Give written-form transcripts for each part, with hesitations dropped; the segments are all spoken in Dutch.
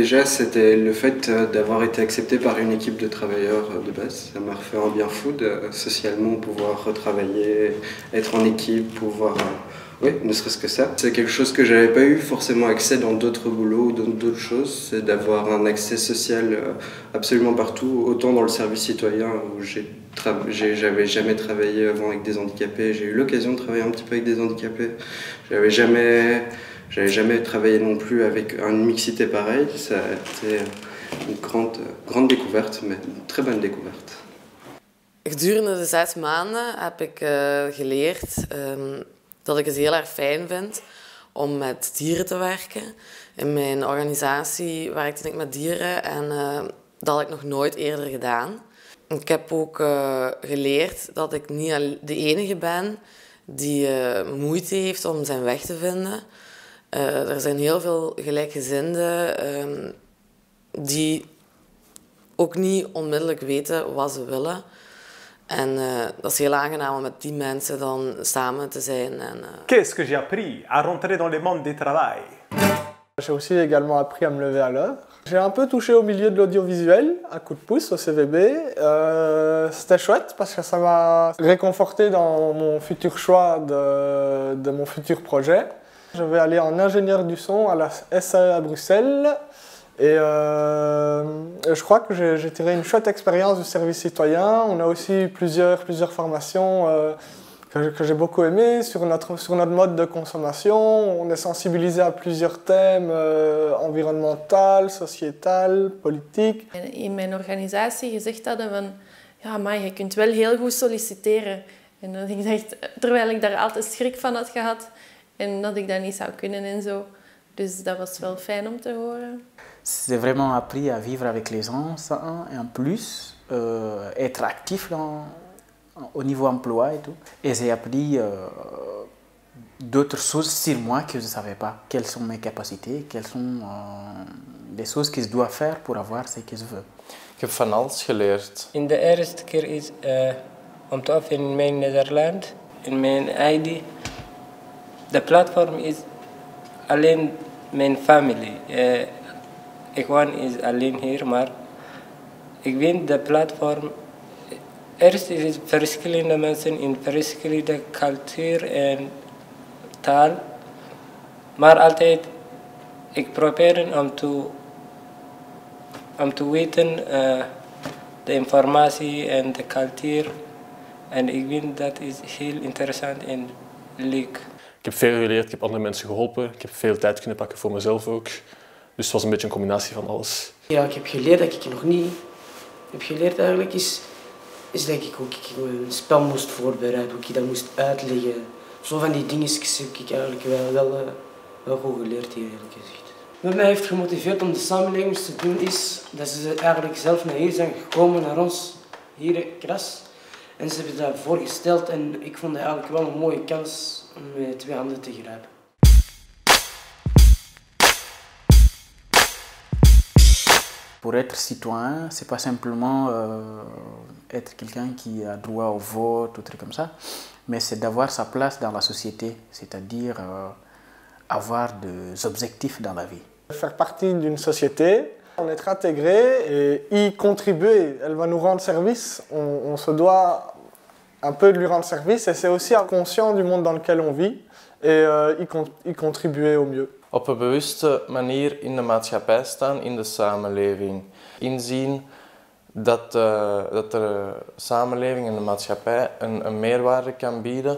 Déjà, c'était le fait d'avoir été accepté par une équipe de travailleurs de base. Ça m'a refait un bien fou de socialement pouvoir retravailler, être en équipe, pouvoir... oui, ne serait-ce que ça. C'est quelque chose que j'avais pas eu forcément accès dans d'autres boulots ou dans d'autres choses. C'est d'avoir un accès social absolument partout, autant dans le service citoyen où j'avais jamais travaillé avant avec des handicapés. J'ai eu l'occasion de travailler un petit peu avec des handicapés. J'avais jamais travaillé non plus avec une mixité pareille. Ça a été une grande découverte, mais une très bonne découverte. Gedurende de 6 maanden heb ik geleerd dat ik het heel erg fijn vind om met dieren te werken. In mijn organisatie werkte ik met dieren en dat had ik nog nooit eerder gedaan. Ik heb ook geleerd dat ik niet de enige ben die moeite heeft om zijn weg te vinden. Er zijn heel veel gelijkgezinden die ook niet onmiddellijk weten wat ze willen. En dat is heel aangenaam om met die mensen dan samen te zijn. Qu'est-ce que j'ai appris à rentrer dans le monde du travail? J'ai aussi également appris à me lever à l'heure. J'ai un peu touché au milieu de l'audiovisuel, un coup de pouce au CVB. C'était chouette parce que ça m'a réconforté dans mon futur choix de mon futur projet. Je vais aller en ingénieur du son à la SAE à Bruxelles. Et je crois que j'ai tiré une chouette expérience du service citoyen. On a aussi plusieurs formations que j'ai beaucoup aimées sur notre mode de consommation. On est sensibilisé à plusieurs thèmes environnemental, sociétal, politiek. In mijn organisatie gezegd hadden van ja, maar je kunt wel heel goed solliciteren. En dat ik dacht, terwijl ik daar altijd schrik van had gehad en dat ik dat niet zou kunnen en zo. Dus dat was wel fijn om te horen. C'est vraiment appris à vivre avec les gens, ça, et en plus, être actif au niveau emploi et tout. Et j'ai appris d'autres choses sur moi que je ne savais pas. Quelles sont mes capacités, quelles sont les choses que je dois faire pour avoir ce que je veux. Ik heb van alles geleerd. In de eerste keer is om te openen in mijn Nederland, in mijn ID. De platform is alleen mijn familie. Ik woon is alleen hier, maar ik vind de platform... Eerst is het verschillende mensen in verschillende cultuur en taal. Maar altijd, ik probeer om te weten de informatie en de cultuur. En ik vind dat is heel interessant en leuk. Ik heb veel geleerd, ik heb andere mensen geholpen. Ik heb veel tijd kunnen pakken voor mezelf ook. Dus het was een beetje een combinatie van alles. Ja, ik heb geleerd dat ik nog niet heb geleerd eigenlijk is dat ik ook een spel moest voorbereiden, hoe ik dat moest uitleggen. Zo van die dingetjes heb ik eigenlijk wel goed geleerd hier eerlijk gezegd. Wat mij heeft gemotiveerd om de samenleving te doen is dat ze eigenlijk zelf naar hier zijn gekomen, naar ons, hier in Kras. En ze hebben dat voorgesteld en ik vond het eigenlijk wel een mooie kans om met 2 handen te grijpen. Pour être citoyen, c'est pas simplement être quelqu'un qui a droit au vote ou trucs comme ça, mais c'est d'avoir sa place dans la société, c'est-à-dire avoir des objectifs dans la vie. Faire partie d'une société, en être intégré et y contribuer. Elle va nous rendre service, on se doit un peu de lui rendre service et c'est aussi être conscient du monde dans lequel on vit et y contribuer au mieux. Op een bewuste manier in de maatschappij staan, in de samenleving. Inzien dat de samenleving en de maatschappij een meerwaarde kan bieden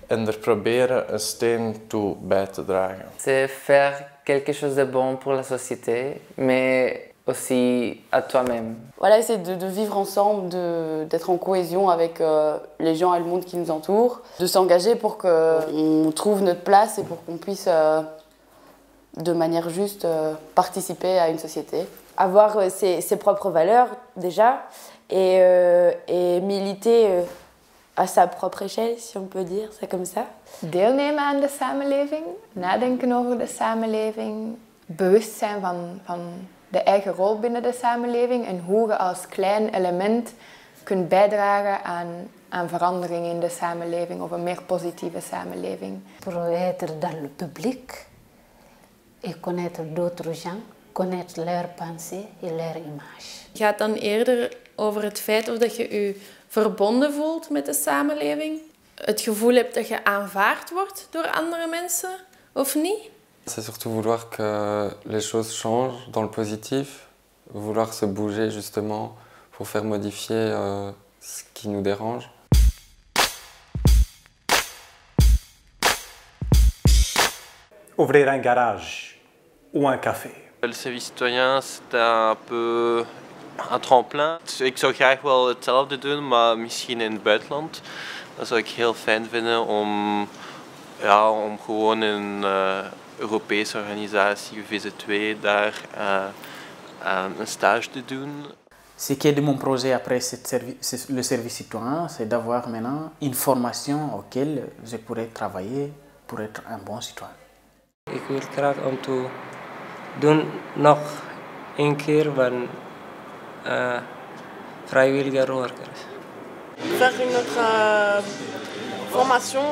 en er proberen een steen toe bij te dragen. C'est faire quelque chose de bon pour la société, mais aussi à toi-même. Voilà, c'est de vivre ensemble, d'être en cohésion avec les gens et le monde qui nous entoure, de s'engager pour qu'on trouve notre place et pour qu'on puisse de manière juste participer à une société. Avoir ses propres valeurs déjà et militer à sa propre échelle, si on peut dire ça comme ça. Deelnemen aan de samenleving, nadenken over de samenleving, bewust zijn van de eigen rol binnen de samenleving en hoe je als klein element kunt bijdragen aan verandering in de samenleving of een meer positieve samenleving. Pour être dans le public et connaître d'autres gens connaître leurs pensées et leur image. Het gaat dan eerder over het feit of dat je je verbonden voelt met de samenleving. Het gevoel hebt dat je aanvaard wordt door andere mensen, of niet? C'est surtout vouloir que les choses changent dans le positif, vouloir se bouger justement pour faire modifier ce qui nous dérange. Ouvrir un garage ou un café. Le service citoyen, c'est un peu een tremplin. Ik zou graag wel hetzelfde doen, maar misschien in het buitenland. Dat zou ik heel fijn vinden om gewoon in een Europese organisatie, VZ2, daar een stage te doen. Ce qui est de mon projet après le service citoyen, c'est d'avoir maintenant une formation auquel je pourrais travailler pour être un bon citoyen. Ik wil graag om te doen nog een keer van vrijwilliger werkers. Faire une autre formation,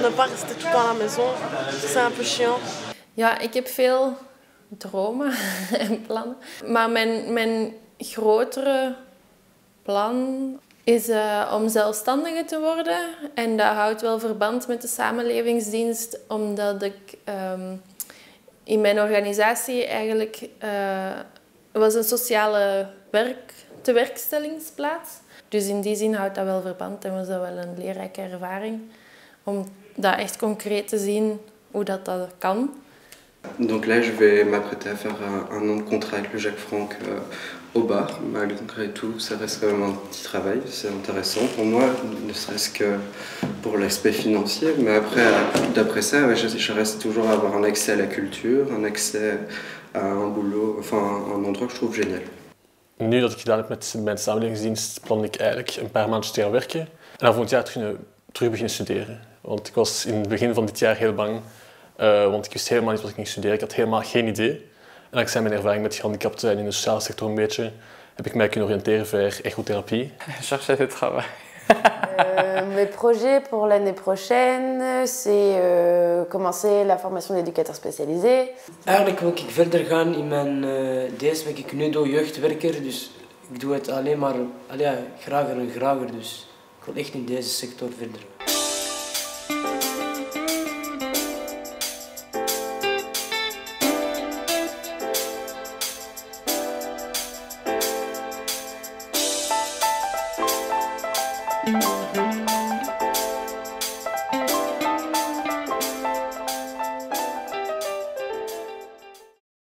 ne pas rester tout le temps à la maison, c'est un peu chiant. Ja, ik heb veel dromen en plannen. Maar mijn grotere plan is om zelfstandige te worden. En dat houdt wel verband met de samenlevingsdienst, omdat ik in mijn organisatie eigenlijk was een sociale tewerkstellingsplaats. Dus in die zin houdt dat wel verband en was dat wel een leerrijke ervaring om dat echt concreet te zien hoe dat kan. Donc là, je vais m'apprêter à faire un an de contrat avec le Jacques Franck au bar. Malgré tout, ça reste quand même un petit travail, c'est intéressant pour moi, ne serait-ce que pour l'aspect financier. Mais après, d'après ça, je reste toujours à avoir un accès à la culture, un accès à un boulot, enfin un endroit que je trouve génial. Nu dat ik gedaan heb met mijn samenlevingsdienst, plan ik eigenlijk een paar maandjes te gaan werken. En dan volgend jaar terug beginnen studeren. Want ik was in het begin van dit jaar heel bang. Want ik wist helemaal niet wat ik ging studeren. Ik had helemaal geen idee. En dankzij mijn ervaring met gehandicapten en in de sociale sector een beetje, heb ik mij kunnen oriënteren vers echothérapie. Chercher du travail. Mes projets pour l'année prochaine, c'est commencer la formation d'éducateur spécialisé. Eigenlijk wil ik verder gaan in mijn deze ben ik nu doe jeugdwerker, dus ik doe het alleen maar grager en grager. Dus ik wil echt in deze sector verder. Thank you.